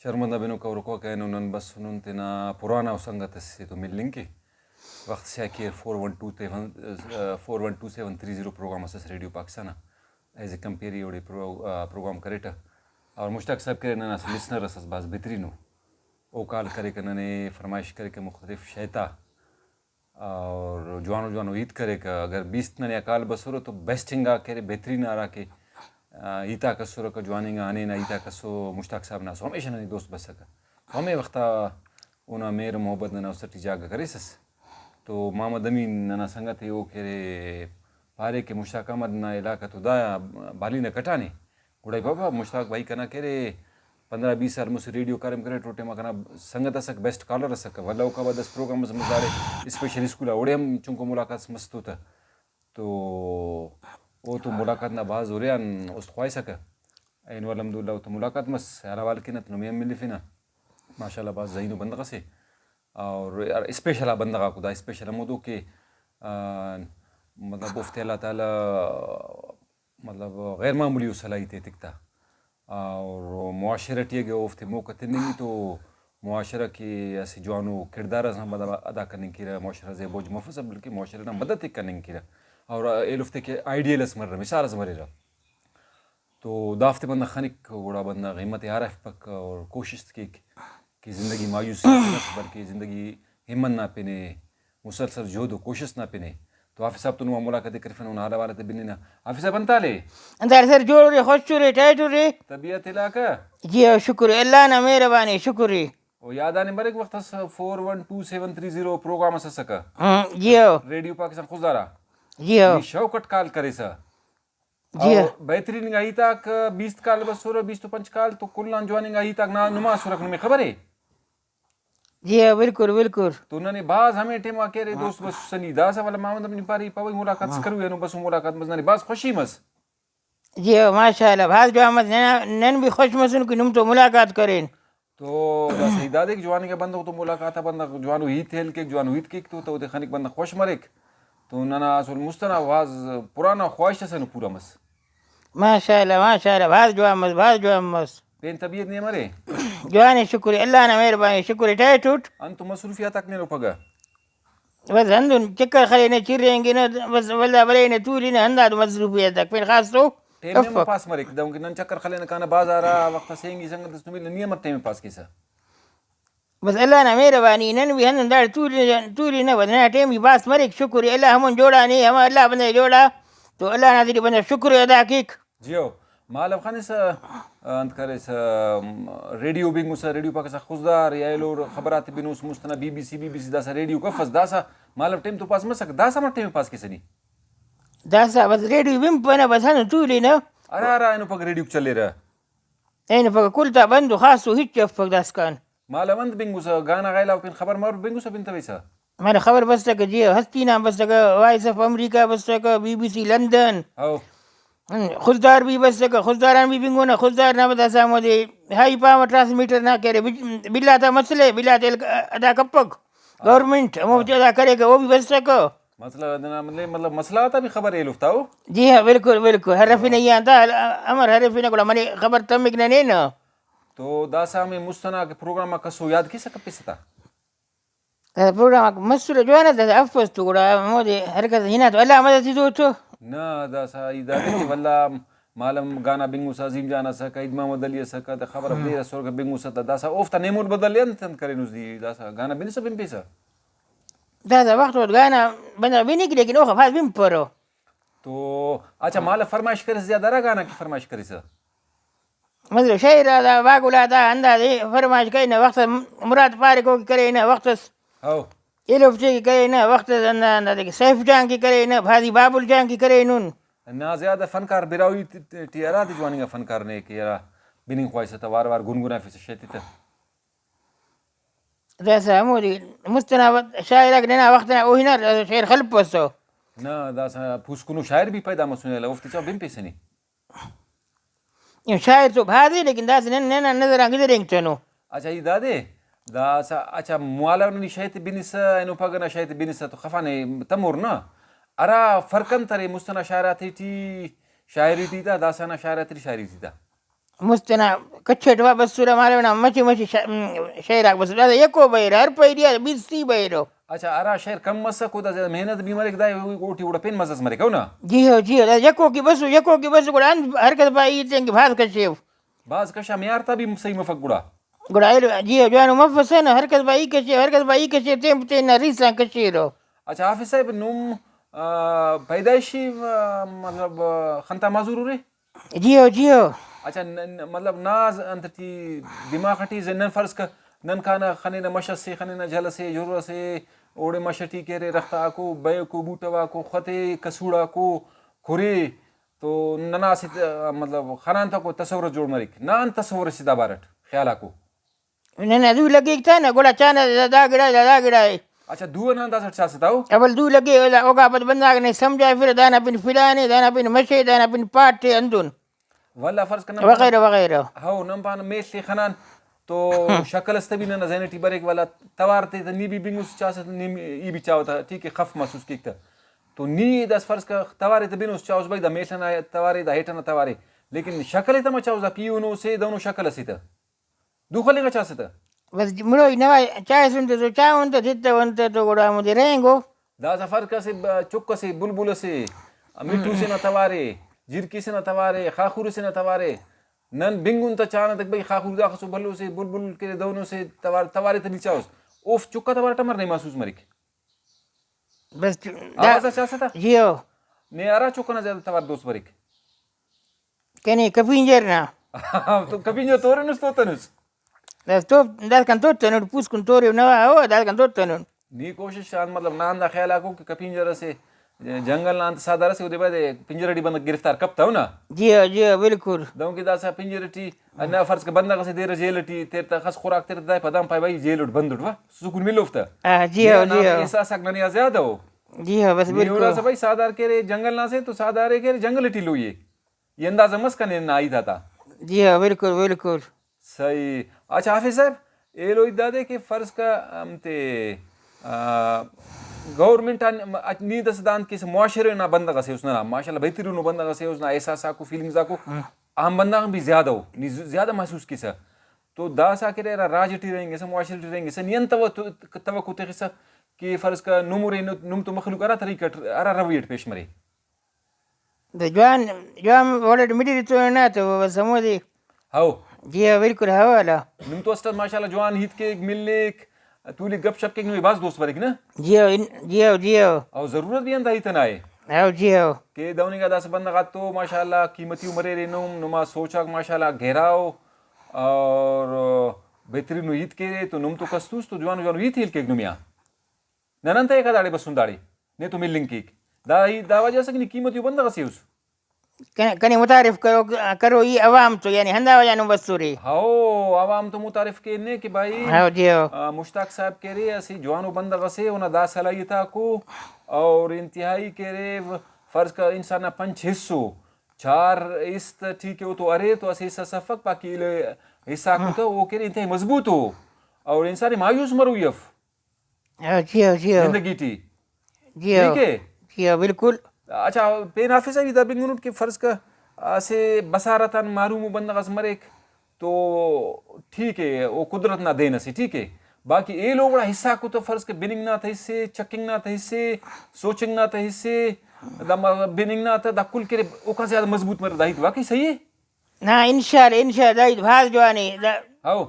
شرمندہ بینو کا رکو کہ نن بس نن تینا پرانا سنگت سے تو مل لیں گے وقت سے کہ 412730 پروگرام اس radio Pakistan as a compere اوڑے پروگرام کریٹا اور مشتاق صاحب کرے نہ لسنر اس باز بہترینو او کال کرے کہ ننے فرمائش کرے کہ مختلف شیتا اور جوانو عید کرے کہ اگر 20 ننے کال بسورو تو بیسٹنگا کرے بہترین آ رہا کہ ایتا کسورو کا جواننگا آنے نا ایتا کسو مشتاق صاحب نا سو ہمیشہ ننی دوست بس سکا تو ہمیں وقتا اونا میر محبت ننا اسٹی جاگا کرے سس تو محمد امین ننا سنگت ہے وہ کرے پارے کہ مشتاق احمد نا علاقہ تو دا بالی نہ کٹانے گوڑائی بابا مشتاق بھائی کنا کرے 15-20 سال مجھ سے ریڈیو کارم کرے ٹوٹے ما کنا سنگت اسک بیسٹ کالر اسک والا اوکا بعد 10 پروگرام مزدارے اسپیشل اسکول اوڑے ہم چونکو ملاقات مست ہوتا تو وہ تو ملاقات نہ باز ہو رہا اس خواہ سکا این الحمدللہ تو ملاقات مس ہر حوال کی نہ تو میں ملی فینا ماشاءاللہ باز زینو بندگا سے اور اسپیشل بندگا خدا اسپیشل مودو کہ مطلب افت اللہ تعالی مطلب غیر معمولی صلاحیت تکتا اور معاشرتی گئے افت موقع نہیں تو معاشرہ کی ایسی جوانو کردار مطلب ادا کرنے کی رہا معاشرہ سے بوجھ مفظ بلکہ معاشرہ نا مدد کرنے کی رہا اور ایلفتے کے آئیڈیل اس مر رہا مثال اس مرے رہا تو دافتے بندہ خنک گوڑا بندہ غیمت عارف پک اور کوشش کی کہ زندگی مایوسی بلکہ زندگی ہمت نہ پینے مسلسل جہد و کوشش نہ پینے تو حافظ صاحب تو ملاقات کرفن ان حالہ والے بننا حافظ صاحب انتا لے انتار سر جوڑ رہے خوش رہے ٹائٹ رہے طبیعت علاقہ جی شکر اللہ نا مہربانی شکر وہ یاد آنے بڑے وقت 412730 پروگرام اس سکا جی ریڈیو پاکستان خزدارا جی شوکٹ کال کرے سا جی بہترین گئی تک 20 کال بس سورو 20 تو 5 کال تو کلان جوانی گئی تک نماز سورکھنے میں خبر ہے جی بالکل بالکل تو انہوں نے بعض ہمیں ٹیم آ کے رہے دوست بس سنی دا سا والا محمد اپنی پاری پاوی ملاقات کرو ہے نو بس ملاقات مزنانی بعض خوشی مس جی ماشاء اللہ بھاگ جو احمد نن بھی خوش مسن کی نم تو ملاقات کریں تو بس ہدادے جوانی کا بندہ تو ملاقات بندہ جوانو ہی تھیل کے جوانو ہیت کیک تو خنک بندہ خوش مرک تو ننا اصل مستنا واز پرانا خواہش سے نو پورا مس ماشاء اللہ بھاگ جو احمد پین طبیعت نہیں مرے جوانی شکر اللہ نا مہربانی شکر ٹائٹ اٹھ انت مصروفیات تک نہیں رو پگا بس ہندن چکر خلے نے چر رہیں گے نا بس ولدا بلے نے تولی نے ہندا تو مصروفیت تک پھر خاص تو ٹیم میں پاس مرے دوں کہ نن چکر خلے نے کانا باز آ رہا وقت سینگی سنگت تو مل نہیں مت ٹیم پاس کیسا بس اللہ نا مہربانی نن بھی ہندن دار تولی نہ بدنا ٹیم بھی باس مرے شکر اللہ ہمن جوڑا نہیں ہم اللہ بندے جوڑا تو اللہ نا دی بندہ شکر ادا کیک جیو مالب خانے سا انت کرے سا ریڈیو بینگو سا ریڈیو پاکستان خزدار یا لو خبرات بینوس مستنا بی بی سی دا سا ریڈیو کفس دا سا مالب ٹیم تو پاس مسک دا سا مر ٹیم پاس کیسا نہیں دا سا بس ریڈیو بیم پنا بس ہن تولی نا ارا اینو پک ریڈیو چلے رہا این پک کلتا بندو خاص تو ہچ پک داس کان مالب انت بینگو سا گانا غائلا پن خبر مار بینگو سا بنتا ویسا میں خبر بس تک جی ہستی نام بس تک وائس آف امریکہ بس تک بی بی سی لندن او خزدار بھی بس تک خزداران بھی بنگو نا خزدار نہ بتا سا مودے ہائی پاور ٹرانسمیٹر نہ کرے بلا تھا مسئلے بلا تیل ادا کپک گورنمنٹ مفت ادا کرے گا وہ بھی بس تک مطلب مسئلہ آتا بھی خبر ہے لفتا ہو جی ہاں بالکل حرف نہیں آتا امر حرف نہ کو منی خبر تمک نہ نا تو داسا میں مستنا کے پروگرام کسو یاد کیسا کپستا پروگرام مسئلہ جو ہے نا افس تو گڑا مودے حرکت ہینا تو اللہ مدد دو تو نا داسا ایدہ کہ واللہ معلم گانا بنگو سا عظیم جانا سکا اید محمد علی سکا تا خبر دیر سور کا بنگو سا داسا اوفتا نیمور بدل لیا نتن کرے نوز دی داسا گانا بین سا بن پیسا دادا وقت وقت گانا بندہ بینی کی لیکن اوخ فاز بین پرو تو اچھا مالا فرمائش کرے زیادہ رہا گانا کی فرمائش کرے سا مطلب شہر دا باگولا دا انداز فرمائش کرے نا وقت مراد پارکو کی کرے نا وقت او ایلوفچے کی کرے نا وقت انداز سیف جان کی کرے نا بھازی بابل جان کی کرے نون نا زیادہ فنکار براوی تیارا دی جوانی گا فنکار نے کہ یارا بیننگ خواہی ستا وار وار گنگنا فیسا شیطی تا داسا مودی مستناوت شاعر اگنا وقت نا اوہی نا شعر خلپ پسو نا داسا پھوسکنو شاعر بھی پیدا مسونے لگا افتی چاو بین پیسنی شاعر تو بھازی لیکن داسا نینا نظر آنگی رنگ چنو اچھا یہ دادے داسا اچھا موالا نی شاعت بینسا اینو پاگنا شاعت بینسا تو خفانے تمور نا ارا فرقن ترے مستنا شاعرات تی شاعری تیتا داسانا شاعرات تی شاعری تیتا مستنا کچھٹ وا بس سورا مارے نا مچی مچی شہر بس دادا یکو بیر ہر پہ دیا 20 بیر اچھا ارا شہر کم مسا کو دا محنت بھی مرے دا اوٹی اوڑا پین مزس مرے کو نا جی ہو یکو کی بس گڑا حرکت بھائی تیں کہ بھاز کچھے بعض کشا میار تا بھی صحیح مفق گڑا گڑا جی ہو جوانو مفس ہے نا حرکت بھائی کچھے تیم تے نا ریساں کچھے رو. اچھا حافظ صاحب نم پیدائشی مطلب خنتا معذور رے جی ہو اچھا مطلب ناز انت تی دماغ ٹی نن فرض کا نن کھانا خنے نہ مشت سے خنے نہ جل سے جور سے اوڑے مشٹی کے رے رختا کو بے کو بوٹوا کو خطے کسوڑا کو کھرے تو ننا سے مطلب خنان تا کو تصور جوڑ مرک نان تصور سیدھا بارٹ خیال کو نہ دو لگے تھا نا گڑا چانا دا گڑا ہے. اچھا دو نہ اندازہ چا ستاو اول دو لگے اوگا پت بندہ نے سمجھا پھر دانا پن فلانے دانا پن مشے دانا پن پاٹ اندون والله فرض کرنا وغیرہ ہاو نمپان میل خنان تو شکل است بھی نہ زینٹی بریک والا توارتے نی بھی بنگس چاست نی ای بھی چاوتا ٹھیک ہے خف محسوس کیتا تو نی دس فرض کا توارے تے بنوس چاوس بھائی دا میلنا توارے دا ہیٹنا توارے لیکن شکل تما چاوزا پیونو سے دونوں شکل سیتا دو خلے کا چاستا بس مرو نوا چائے سنتے تو چاون تو جتنے ونتے تو گڑا مجھے رہیں گو دا سفر کا سے چک سے بلبل سے میٹھو سے نہ توارے جرکی سے نہ توارے خاخور سے نہ توارے نن بنگون تا چانا تک بھائی خاخور دا خسو بلو سے بلبل کے دونوں سے توارے تے نیچاوس اوف چکا توارا ٹمر نہیں محسوس مرک بس آوازہ چاستا جی ہو نے ارا چکنا زیادہ توار دوست مرک کہنے کپینجر نا تو کبھی جو تورے نس تو تنس تو دس کن تو تنون پوس کن توری نوا ہو دس کن تو تنون نی کوشش شان مطلب نان دا خیال کو کہ کپینجر سے جنگل نان سادار سے ودے بعد پنجرڑی بند گرفتار کب تھا نا جی ہو بالکل دوں کی داسا پنجرٹی نہ فرض کے بندہ سے دیر جیلٹی تیر تا خس خوراک تیر دا پدام پای بھائی جیلٹ بندٹ وا سکون ملوفتا جی ہو احساس اگنی زیادہ ہو جی ہو بس بالکل سے بھائی سادار کے جنگل نہ سے تو سادار کے جنگل ٹی لو یہ اندازہ مس کنے نہ آئی تھا جی ہو بالکل صحیح. اچھا حافظ صاحب اے لو دادے کہ فرض کا تے گورنمنٹ نی دس دان کس معاشرے نہ بندہ سے اس نا ماشاءاللہ بہترین بندہ سے اس نا احساس کو فیلنگز کو عام بندہ بھی زیادہ ہو نی زیادہ محسوس کیسا تو داسا کرے راجٹی رہیں گے معاشرے رہیں گے نین توقع تے کہ فرض کا نمورے نم تو مخلوق ارا طریقہ ارا رویٹ پیش مرے جوان ولد مڈی تو نہ تو سمودی ہاو جی ہو بالکل ہو والا نم تو اسٹر ماشاءاللہ جوان ہیت کے ملک تولی گپ شپ کے نوی باز دوست برک نا جی ہو او ضرورت بھی انتا ہی تنائے ہو جی ہو کہ دونی کا داس بندہ تو ماشاءاللہ قیمتی عمرے رینوم نما سوچا ماشاءاللہ گھیراؤ اور بہترین عید کے تو نم تو کستوس تو جوان عید ہیل کے نمیا ننن تا ایک داڑے بسن داڑے نے تو ملنگ کی دا وجہ سے کہ قیمتی بندہ کسی اس کنے متعارف کرو یہ عوام تو یعنی ہندا وجہ نو بسوری ہاو عوام تو متعارف کرنے کہ بھائی ہاو جی ہو مشتاق صاحب کہہ رہے اسی جوانو بندہ کسی انہا دا صلاحیتا کو اور انتہائی کہہ رہے فرض کا انسان 5 حصو 4 است ٹھیک ہے وہ تو ارے تو اسی حصہ صفق باقی حصہ کو تو وہ کہہ رہے انتہائی مضبوط ہو اور انسانی مایوس مرو یف جی ہو زندگی ٹی جی ہو ٹھیک ہے جی ہو بالکل. اچھا پین حافظ صاحب دا بنگنوٹ کہ فرض کا سے بصارتاً معلوم بندہ غز مرک تو ٹھیک ہے وہ قدرت نہ دینا سی ٹھیک ہے باقی اے لوگ بڑا حصہ کو تو فرض کے بننگ نہ تھا حصے چکنگ نہ تھا حصے سوچنگ نہ تھا حصے دا بننگ نہ تھا دا کل کے اوکا زیادہ مضبوط مرد داہیت واقعی صحیح ہے نا انشاءاللہ داہیت بھاز جوانی ہاو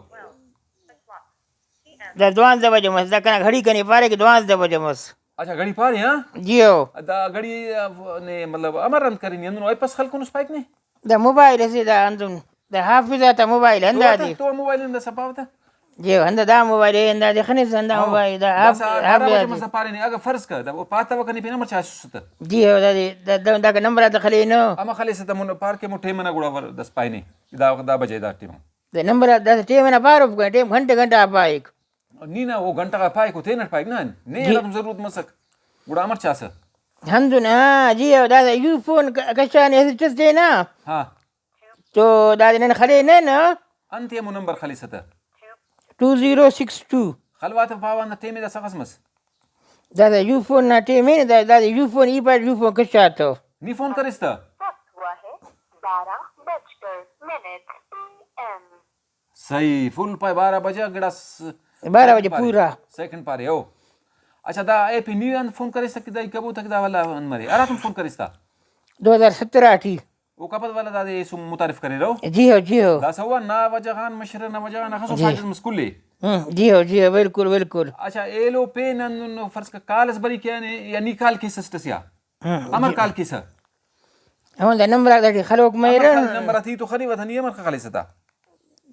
دا 12 بجے مس دا کنا گھڑی کنی پارے کہ 12 بجے مس اچھا گھڑی پاری ہاں جی ہو دا گھڑی نے مطلب امرند کرنی اندنو ایپس خلقون اس پائک نے دا موبائل سے دا اندن دا حافظ آتا موبائل ہندا دی تو موبائل اندر سپاوتا جی ہندا دا موبائل ہندا دی خنیس ہندا موبائل دا حافظ بچے مسا پاری نے اگر فرض کر دا وہ پاتا وکنی پی نمبر چاہش ستا جی ہو دا کا نمبر آتا خلی نو اما خلی ستا من پار کے مو ٹیمنا گوڑا ور دس پائی نہیں دا بجے دا ٹیم دا نمبر آتا ٹیمنا پارو پکا ٹیم گھنٹہ پائک نینا وہ گھنٹہ کا پائی کو تینٹ پائک نا نہیں رقم ضرورت مسک گوڑا امر چاہسا ہندن ہاں جی ہو دا یو فون کشانی ایسی چس دے نا ہاں تو دا نن خلی نا انتی امو نمبر خلی ستا 2062 خلوات پاوان دا ٹیمی دا سخص مس دا یو فون نا ٹیم ہے دا یو فون ای پر یو فون کشا تو نی فون کرستا وقت ہوا ہے 12:00 صحیح فل پای 12 بجے گڑاس 12 بجے پورا سیکنڈ پارے او اچھا دا اے پی نیو ان فون کرے سکتا ہے کبو تک دا والا ان مرے ارا تم فون کرستا 2017 ٹھی او کپد والا دا دے سم متعارف کرے رہو جی ہو دا سوا نا وجہان مشر نا وجہان خصو فائدہ مسکول لے جی ہو بالکل اچھا اے لو پے نن فرض کا کالس بری کیا نے یا نکال کی سسٹسیا امر کال کی سر ہوں دا نمبر دا خلوق میرا نمبر تھی تو خری وطنی امر خالی ستا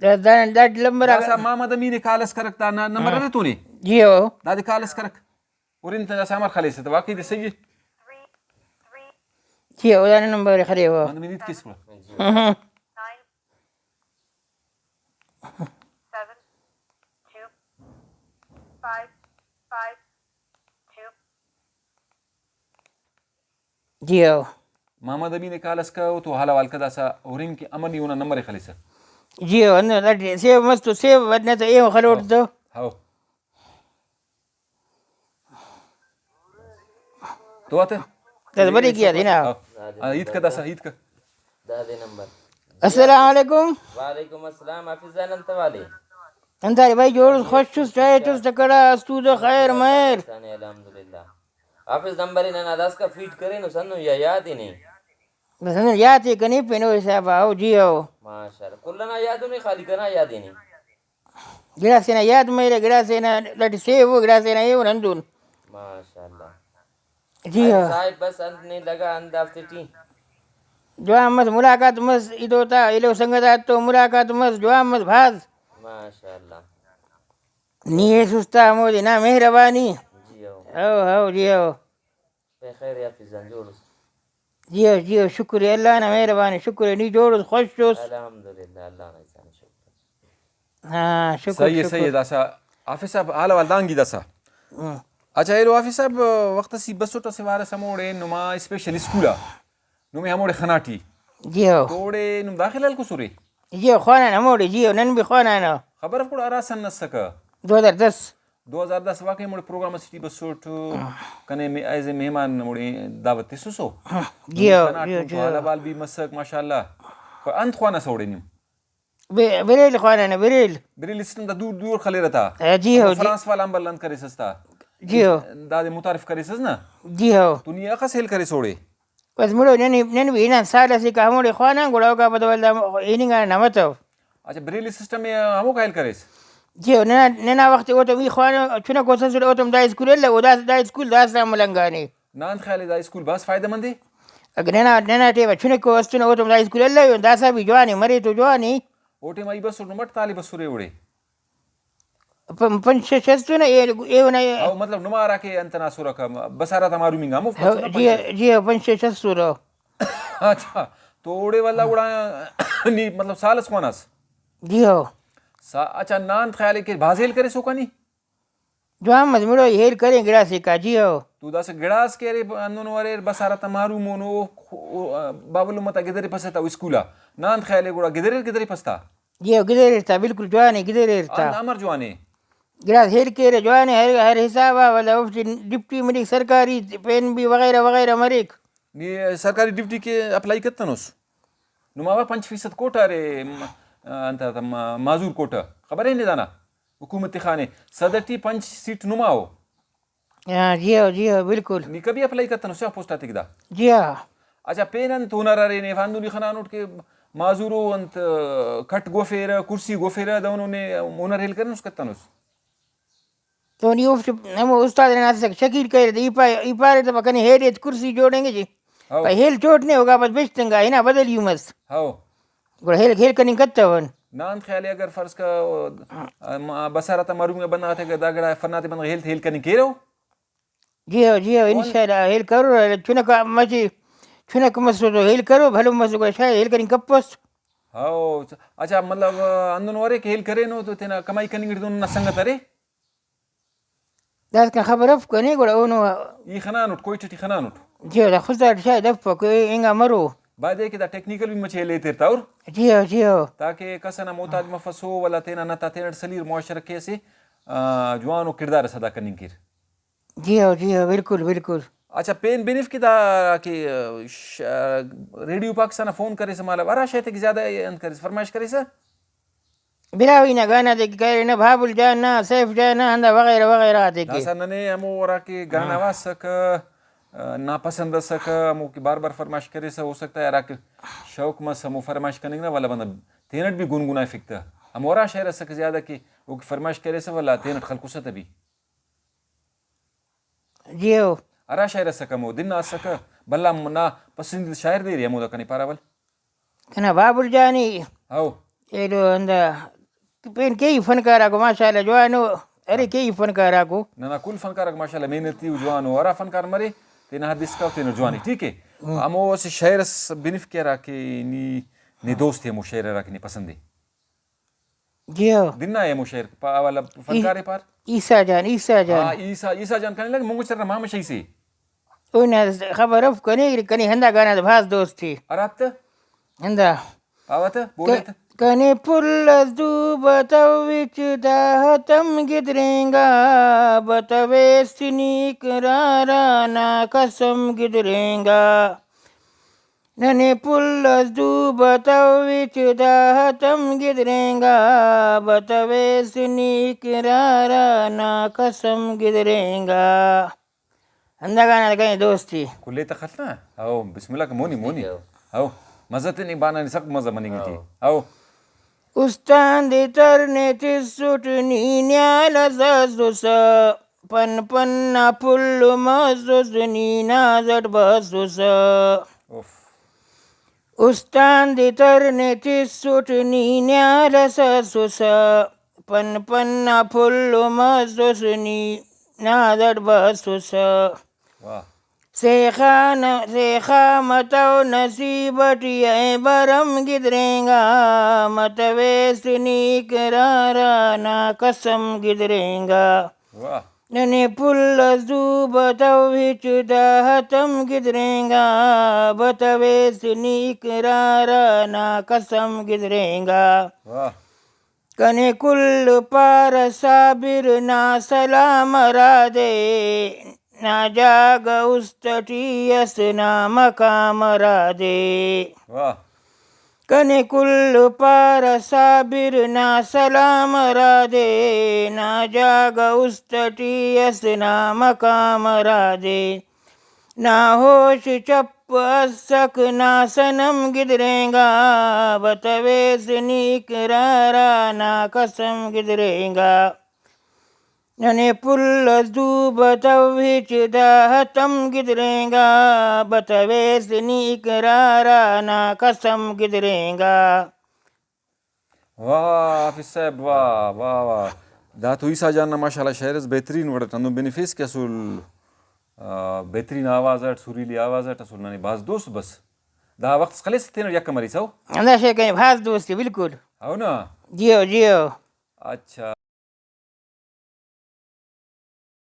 دا نمبر دا محمد امین کالس کرکتا نمبر رہ تو نے جی ہو دا دے کالس کرک اور انت دا امر خالی ستا واقعی دے صحیح جی ہو دا نمبر خری ہو محمد امین کس کو جی ہو محمد امین کالس کا تو حالا والکا دا سا اورین کی امن یونا نمبر خالی سا جی ہو دا سیو مستو سیو ودنا تو اے خلوٹ دو ہاو تو آتے دا بری کیا دینا عید کا دا سا عید کا دا دے نمبر السلام علیکم وعلیکم السلام حافظ زین انت والے انتاری بھائی جوڑ خوش چس چاہے چس تکڑا استود خیر میر الحمدللہ حافظ نمبر انہاں اداس کا فیڈ کرے نو سنو یا یاد ہی نہیں بس انہوں یاد ہے کنی پینو حساب آؤ جی ہو ماشاءاللہ کلنا یادو نہیں خالی کنا یاد ہی نہیں گڑا سینا یاد میرے گڑا سینا لٹ سیو گڑا سینا ایو نندون ماشاءاللہ جی ہو صاحب بس انت نے لگا اندافتے ٹی جوان مس ملاقات مس ادو تا ایلو سنگتات تو ملاقات مس جوان مس بھاز ماشاءاللہ نیے سستا مودی نا مہربانی جی ہو ہو جی ہو بے خیر حافظ زین جوڑس جی ہو شکریہ اللہ نا مہربانی شکریہ نی جوڑ خوش چوس الحمدللہ اللہ نے سان شکر ہاں صحیح ہے صحیح ہے دا سا حافظ صاحب حالا والدانگی دا سا اچھا ایلو حافظ صاحب وقت سی بسوٹا سے وارا سموڑے نما اسپیشل اسکولا نمی ہموڑے خناٹی جی ہو توڑے نم داخل الکو سورے جی ہو خوانا نموڑی جی ہو نن بھی خوانا نا خبر اف کوڑا آراسن نسکا 2010 2010 واقعی موڑے پروگرام سٹی بسوٹ کنے ایز اے مہمان موڑے دعوت تی سوسو جی ہو تو حالا بال بھی مسک ماشاءاللہ کوئی انت خوانا سوڑے نم بریل خوانا نا بریل بری لسٹن دا دور دور خلے رہتا جی ہو فرانس والا امبر لند کرے سستا جی ہو دادے متعارف کرے سس نا جی ہو تو نی اقا سیل کرے سوڑے بس مڑو نن بھی نا سالا سی کا ہموڑے خوانا گڑاو کا بدوال دا اینگا نمتو اچھا بریلی سسٹم میں ہمو قائل کریس جی ہو ننا وقت او تو وی خوانا چنا کو سسر او تم the school Allah O the school the سا ملنگانی نان خیال دا اسکول بس فائدہ مند ہے اگر ننا ٹیبا چنے کو استنا او تم دا اسکول اللہ دا سا بھی جوانی مری تو جوانی اوٹے مائی بس نمٹ تالی بس سورے اڑے پنچ شستو نا ایو نا او مطلب نمارا کے انتنا سورا کا بسارا تمارو منگا مو جی ہو پنچ شستو رو اچھا تو اوڑے والا اڑا نی مطلب سالس کوناس جی ہو اچھا نان خیال ہے کہ بازیل کرے سو کنی جو ہم مڑو ہیل کریں گڑا سے کا جی ہو تو دا سے گڑاس کے رے انون ورے بسارا تمارو مونو بابلو متا گدرے پستا اسکولا نان خیال ہے گڑا گدرے پستا جی ہو گدر رہتا بالکل جوانی گدر رہتا امر جوانے گڑا ہیل کے رے جوانی ہر حساب والا ڈپٹی مریک سرکاری پین بھی وغیرہ وغیرہ مریک یہ سرکاری ڈیوٹی کے اپلائی کرتا نوس نماوا 5% کوٹا رے انت معذور کوٹا خبر ہے نہیں دانا حکومت خانے صدرٹی 5 سیٹ نماؤ ہاں جی ہو بالکل نی کبھی اپلائی کرتا نو سیا پوسٹا تک دا جی ہاں اچھا پینن تو نہ رے نے فاندونی خنانوٹ کے معذورو انت کھٹ گوفیرا کرسی گوفیرا دونوں نے مونر ہیل کرنس کرتا نوس تو نہیں ہم استاد نے ناس شکیل کہہ رہے ای پارے تو کنی ہیریت کرسی جوڑیں گے جی ہیل چوٹ نہیں ہوگا بس بیچتیں گا ہے نا بدل یوں مس ہاو گوڑا ہیل کرنی کرتا ون نان خیال ہے اگر فرض کا بسارا تمارو میں بنا تھا کہ داگڑا فرناتے بند ہیل کرنی کہہ رہو جی ہو انشاءاللہ ہیل کرو چنک مچی چنک مسو تو ہیل کرو بھلو مسو کو شاید ہیل کرنی کپس ہاو اچھا مطلب اندون ورے کہ ہیل کرے نو تو تینا کمائی کنی گڑ دون نسنگت ارے داس کا خبر اف کو نہیں گوڑا اونو ای خنانوٹ کوئی ٹی خنانوٹ جی ہو دا خزدار شاید اف کو انگا مرو بعد ہے کہ دا ٹیکنیکل بھی مچے لیتے رہتا اور جی ہو تاکہ کسنا محتاج مفسو ولا تینا نتا تینا سلیر معاشرہ کیسے جوانو کردار صدا کرنی کر جی ہو بالکل اچھا پین بینف کی دا کہ ریڈیو پاکستان فون کرے سے مالا ورا شاید کہ زیادہ انت کرے فرمائش کرے سا براوی نہ گانا دے کہ نہ بھابل جان نہ سیف جان نہ ہندا وغیرہ وغیرہ دے کہ داسا ننے ہمو ورا کے گانا وا سک ناپسند سک ہمو کی بار بار فرمائش کرے سا ہو سکتا ہے یار کہ شوق مس ہمو فرمائش کرنے نا والا بندہ تینٹ بھی گنگنا فکتا ہم ورا شہر سک زیادہ کہ وہ فرمائش کرے سا والا تینٹ خلق سا تبھی جیو ارا شاعر سک ہمو دن سک بلا نا پسند شاعر دے رہی ہمو دا کنے پاراول کنا بابل جانی او ایلو ہندا پین کئی فنکارا کو ماشاءاللہ جوانو ارے کئی فنکارا کو نہ کل فنکار ماشاءاللہ محنتی جوان ورا فنکار مرے تینا حدیث کا تینا جوانی ٹھیک ہے ہمو اس شاعر بنف کیا را کہ نی دوست ہے ہمو شاعر را کہ نی پسند ہے جیو دن ہے ہمو شاعر والا فنکار پار عیسیٰ جان ہاں عیسیٰ جان کہنے لگے مونگو چرنا ماما شاہی سے اونا خبر اف کنی ہندا گانا بھاس دوست تھی ارات ہندا آوات بولت کنے پل دو بتوچ دا تم گدرینگا بتوے سنیک رارا نا قسم گدرینگا ننے پل دو بتوچ دا تم گدرینگا بتوے سنیک رارا نا قسم گدرینگا ہندا گانا کہیں دوست تھی کلے تخلنا او بسم اللہ کا مونی او مزہ تے نہیں بانا نہیں سخت مزہ منی گی تھی او استان ترنے تسوٹ نینیال زازوس پن پن پل مزوز نینا زد بازوس استان ترنے تسوٹ نینیال زازوس پن پن پل مزوز نینا زد بازوس واہ سیخا متو نصیبتی اے برم گدرینگا متوے سنیک رارا نا قسم گدرینگا واہ ننے پل زو بتو ہچ دا تم گدرینگا بتوے سنیک رارا نا قسم گدرینگا واہ کنے کل پار صابر نا سلام را دے نا جاگ استٹیس نا مقام را دے واہ کنے کل پار صابر نا سلام را دے نا جاگ استٹیس نا مقام را دے نا ہوش چپ اسک نا سنم گدرینگا بتوے سنیک رارا نا قسم گدرینگا ننے پل دو بتو ہچ دا تم گدرینگا بتوے سنیک رارا نا قسم گدرینگا واہ حافظ صاحب واہ واہ واہ دا تو عیسیٰ جان ماشاءاللہ شاعرز بہترین وڑت انو بینیفیس کے اصول بہترین آواز اٹ سریلی آواز اٹ اصول نانی باز دوست بس دا وقت خلیس تینر یک کمری سو ہندا شے کہیں بھاس دوستی بالکل او نا جیو اچھا